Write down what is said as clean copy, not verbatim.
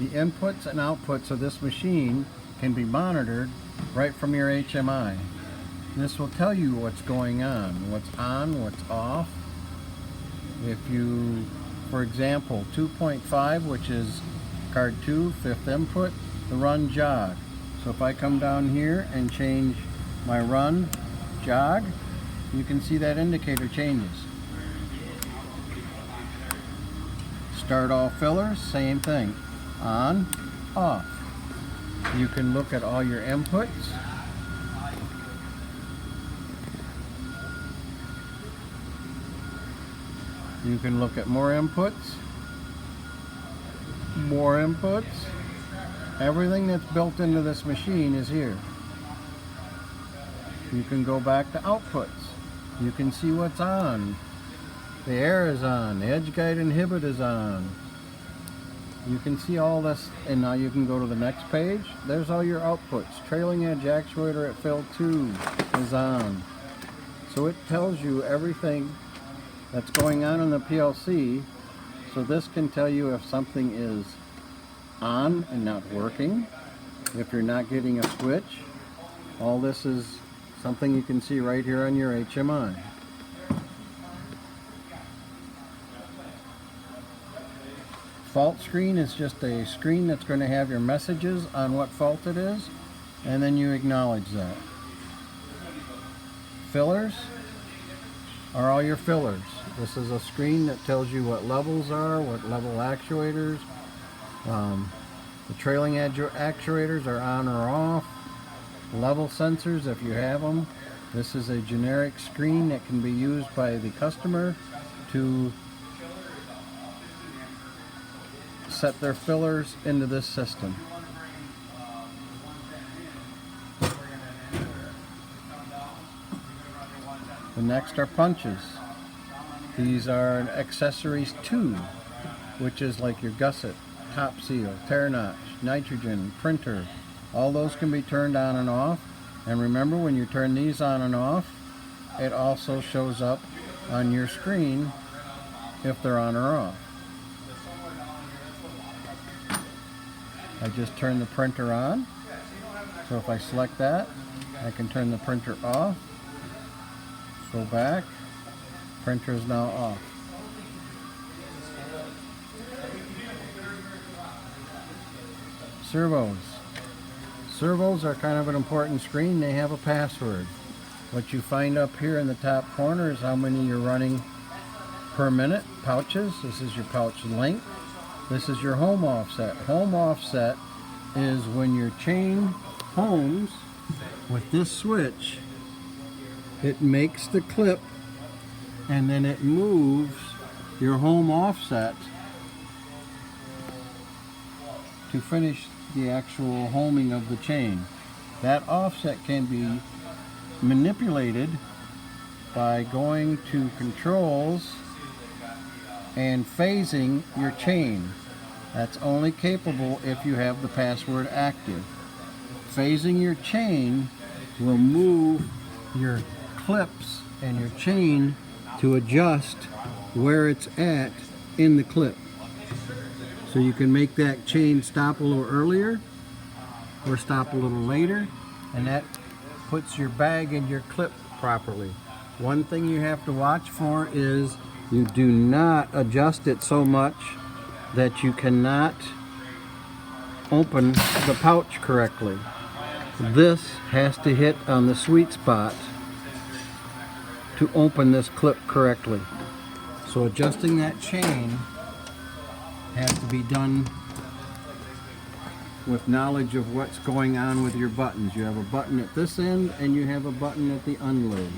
The inputs and outputs of this machine can be monitored right from your HMI. This will tell you what's going on, what's off. If you, for example, 2.5, which is card 2, fifth input, the run jog. So if I come down here and change my run jog, you can see that indicator changes. Start all fillers, same thing. On, off. You can look at all your inputs. You can look at more inputs. More inputs. Everything that's built into this machine is here. You can go back to outputs. You can see what's on. The air is on. The edge guide inhibit is on. You can see all this, and now you can go to the next page. There's all your outputs. Trailing edge actuator at fill 2 is on. So it tells you everything that's going on in the PLC. So this can tell you if something is on and not working, if you're not getting a switch. All this is something you can see right here on your HMI. Fault screen is just a screen that's going to have your messages on what fault it is, and then you acknowledge that. Fillers are all your fillers. This is a screen that tells you what levels are, what level actuators. The trailing edge actuators are on or off. Level sensors, if you have them. This is a generic screen that can be used by the customer to set their fillers into this system. The next are punches. These are accessories too, which is like your gusset, top seal, tear notch, nitrogen, printer. All those can be turned on and off. And remember, when you turn these on and off, it also shows up on your screen if they're on or off. I just turned the printer on. So if I select that, I can turn the printer off. Go back. Printer is now off. Servos. Servos are kind of an important screen. They have a password. What you find up here in the top corner is how many you're running per minute. Pouches. This is your pouch length. This is your home offset. Home offset is when your chain homes with this switch, it makes the clip and then it moves your home offset to finish the actual homing of the chain. That offset can be manipulated by going to controls and phasing your chain. That's only capable if you have the password active. Phasing your chain will move your clips and your chain to adjust where it's at in the clip. So you can make that chain stop a little earlier or stop a little later, and that puts your bag in your clip properly. One thing you have to watch for is you do not adjust it so much that you cannot open the pouch correctly. This has to hit on the sweet spot to open this clip correctly. So adjusting that chain has to be done with knowledge of what's going on with your buttons. You have a button at this end and you have a button at the unload.